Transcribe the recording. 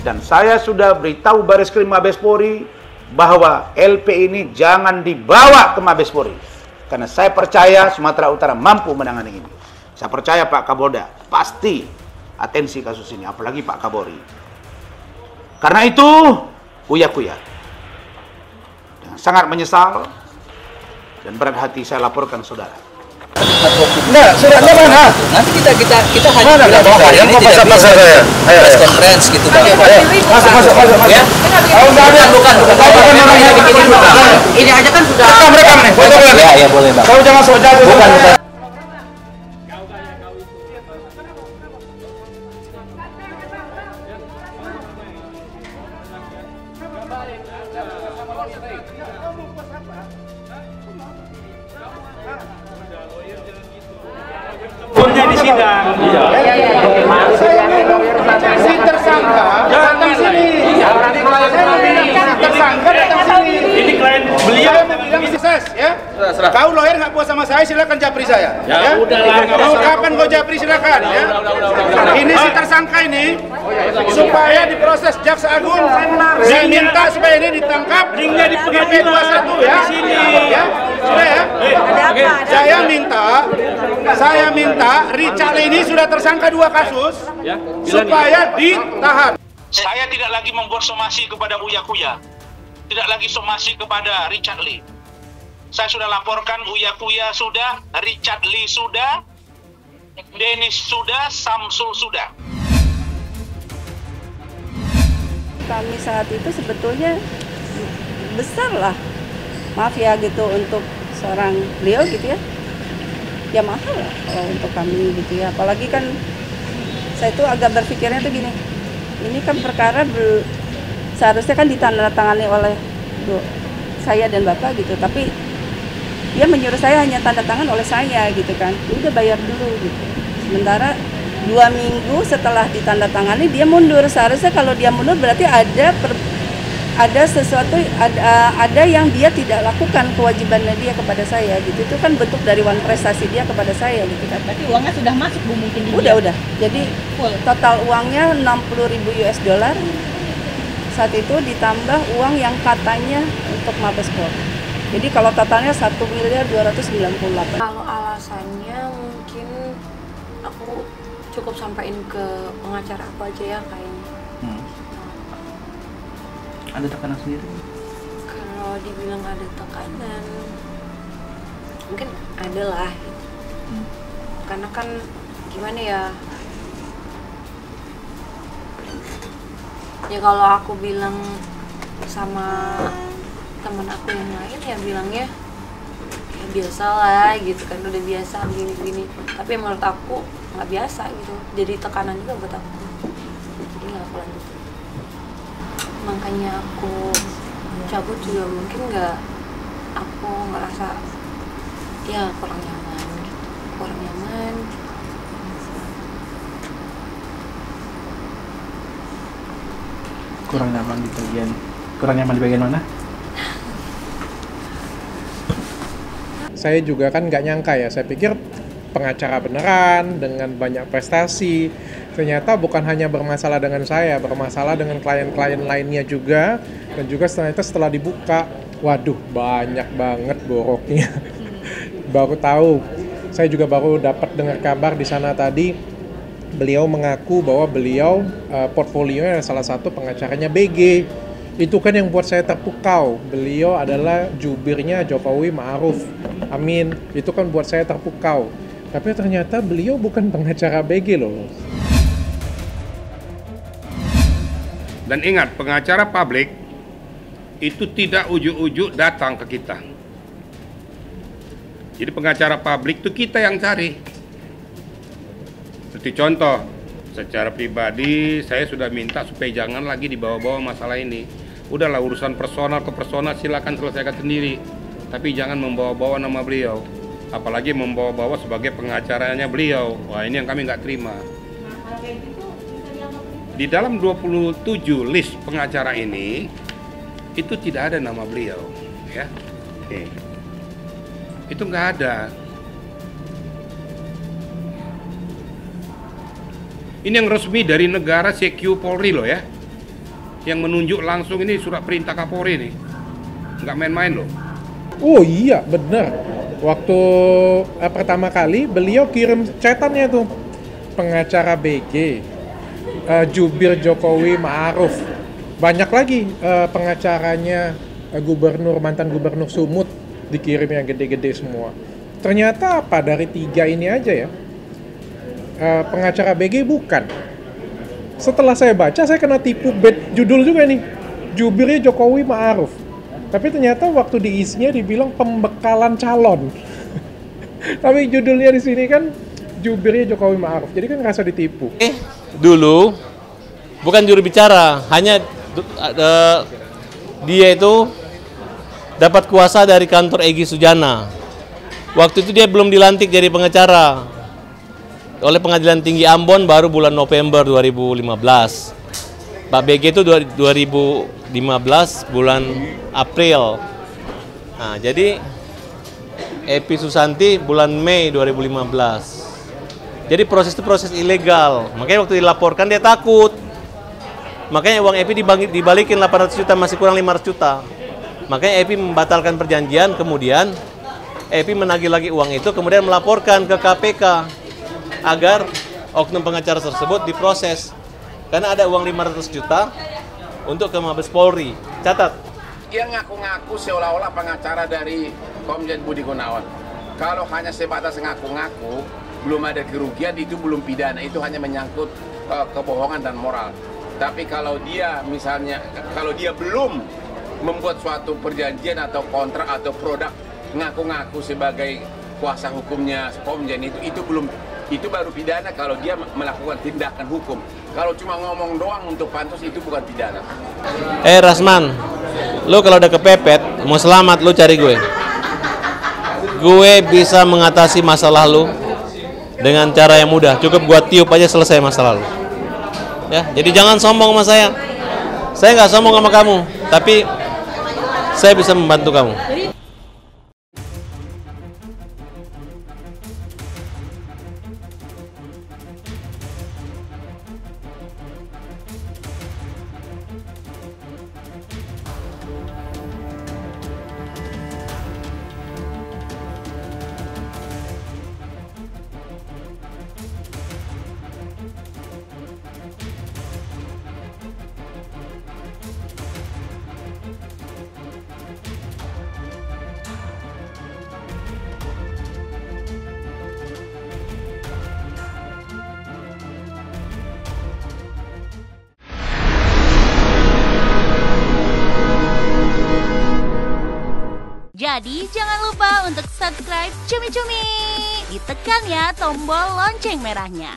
Dan saya sudah beritahu Bareskrim Mabespori bahwa LP ini jangan dibawa ke Mabespori. Karena saya percaya Sumatera Utara mampu menangani ini. Saya percaya Pak Kapolda pasti atensi kasus ini, apalagi Pak Kapolri. Karena itu, Uya-Kuya dengan sangat menyesal dan berat hati saya laporkan saudara. Enggak, suratnya mana? Nanti kita hanya mana bilang bahwa hari ini tidak bisa saya. press conference gitu Bang. Masuk. Ya? Oh, enggak ada. Bukan. Ini aja kan sudah Rekam nih, foto boleh. Ya, boleh Bang. Kau jangan sok jago. Bukan. di sidang. Si tersangka datang sini. Tersangka datang sini. Ini klien beliau. Saya mau bilang sukses ya. Kau lawyer nggak puas sama saya, silakan japri saya. Ya udahlah. Mau kapan kau japri silakan ya. Ini si tersangka ini supaya diproses Jaksa Agung. Saya minta supaya ini ditangkap. Linknya di PP 21 ya. Ya. Sudah ya. Saya minta Richard ini sudah tersangka 2 kasus supaya ditahan. Saya tidak lagi membuat somasi kepada Uya-Kuya, tidak lagi somasi kepada Richard Lee. Saya sudah laporkan Uya-Kuya sudah, Richard Lee sudah, Dennis sudah, Samsul sudah. Kami saat itu sebetulnya besar lah, maaf ya gitu untuk seorang beliau gitu ya mahal lah kalau untuk kami gitu ya, apalagi kan saya tuh agak berpikirnya tuh gini, ini kan perkara seharusnya kan ditandatangani oleh saya dan Bapak gitu, tapi dia menyuruh saya hanya tanda tangan oleh saya gitu kan, udah bayar dulu gitu. Sementara 2 minggu setelah ditandatangani dia mundur, seharusnya kalau dia mundur berarti ada sesuatu, ada yang dia tidak lakukan kewajibannya dia kepada saya gitu. Itu kan bentuk dari prestasi dia kepada saya gitu kan. Berarti uangnya sudah masuk Bu mungkin di Udah. Jadi full. total uangnya 60.000 US dollar. Saat itu ditambah uang yang katanya untuk Mabespori. Jadi kalau totalnya 1.298.000.000. Kalau alasannya mungkin aku cukup sampaikan ke pengacara aku aja ya kayaknya. Ada tekanan sendiri? Kalau dibilang ada tekanan, mungkin ada lah. Karena kan gimana ya? Ya kalau aku bilang sama teman aku yang lain ya bilangnya ya biasa lah gitu kan, udah biasa gini-gini. Tapi menurut aku nggak biasa gitu. Jadi tekanan juga buat aku. Jadi nggak aku lanjutin. Makanya aku cabut juga mungkin aku ngerasa ya kurang nyaman gitu. Kurang nyaman di bagian mana? Saya juga kan nggak nyangka ya, saya pikir pengacara beneran dengan banyak prestasi, ternyata bukan hanya bermasalah dengan saya, bermasalah dengan klien-klien lainnya juga, dan juga setelah dibuka, waduh banyak banget boroknya. Baru tahu, saya juga baru dapat dengar kabar di sana tadi, beliau mengaku bahwa beliau portfolionya salah satu pengacaranya BG. Itu kan yang buat saya terpukau. Beliau adalah jubirnya Jokowi Ma'ruf Amin. Itu kan buat saya terpukau. Tapi ternyata beliau bukan pengacara BG loh. Dan ingat, pengacara publik itu tidak ujuk-ujuk datang ke kita. Jadi pengacara publik itu kita yang cari. Seperti contoh, secara pribadi saya sudah minta supaya jangan lagi dibawa-bawa masalah ini. Udahlah, urusan personal ke personal silakan selesaikan sendiri. Tapi jangan membawa-bawa nama beliau. Apalagi membawa-bawa sebagai pengacaranya beliau. Wah, ini yang kami nggak terima. Di dalam 27 list pengacara ini, itu tidak ada nama beliau. Ya. Itu nggak ada. Ini yang resmi dari negara CQ Polri loh ya. Yang menunjuk langsung ini surat perintah Kapolri nih. Nggak main-main loh. Oh iya, bener. Waktu pertama kali beliau kirim chatannya tuh, pengacara BG, jubir Jokowi Ma'ruf, banyak lagi pengacaranya mantan gubernur Sumut dikirim yang gede-gede semua. Ternyata apa, dari 3 ini aja ya, pengacara BG bukan. Setelah saya baca, saya kena tipu judul juga nih, jubirnya Jokowi Ma'ruf. Tapi ternyata waktu diisinya dibilang pembekalan calon. Tapi judulnya di sini kan jubirnya Jokowi Ma'ruf. Jadi kan ngerasa ditipu. Dulu bukan juru bicara, hanya dia itu dapat kuasa dari kantor Egy Sujana. Waktu itu dia belum dilantik jadi pengacara oleh Pengadilan Tinggi Ambon baru bulan November 2015. Pak BG itu 2015 bulan April. Nah, jadi Epi Susanti bulan Mei 2015. Jadi proses itu proses ilegal. Makanya waktu dilaporkan dia takut. Makanya uang Epi dibalikin 800 juta, masih kurang 500 juta. Makanya Epi membatalkan perjanjian, kemudian Epi menagih lagi uang itu, kemudian melaporkan ke KPK agar oknum pengacara tersebut diproses. Karena ada uang 500 juta untuk ke Mabes Polri. Catat. Dia ngaku-ngaku seolah-olah pengacara dari Komjen Budi Gunawan. Kalau hanya sebatas ngaku-ngaku, belum ada kerugian, itu belum pidana. Itu hanya menyangkut kebohongan dan moral. Tapi kalau dia misalnya, kalau dia belum membuat suatu perjanjian atau kontrak atau produk, ngaku-ngaku sebagai kuasa hukumnya Komjen, itu baru pidana kalau dia melakukan tindakan hukum. Kalau cuma ngomong doang untuk pansus, itu bukan pidana. Rasman, lu kalau udah kepepet, mau selamat lu cari gue. Gue bisa mengatasi masalah lu dengan cara yang mudah. Cukup gua tiup aja selesai masalah lu. Ya, jadi jangan sombong sama saya. Saya nggak sombong sama kamu, tapi saya bisa membantu kamu. Jadi jangan lupa untuk subscribe Cumi Cumi. Ditekan ya tombol lonceng merahnya.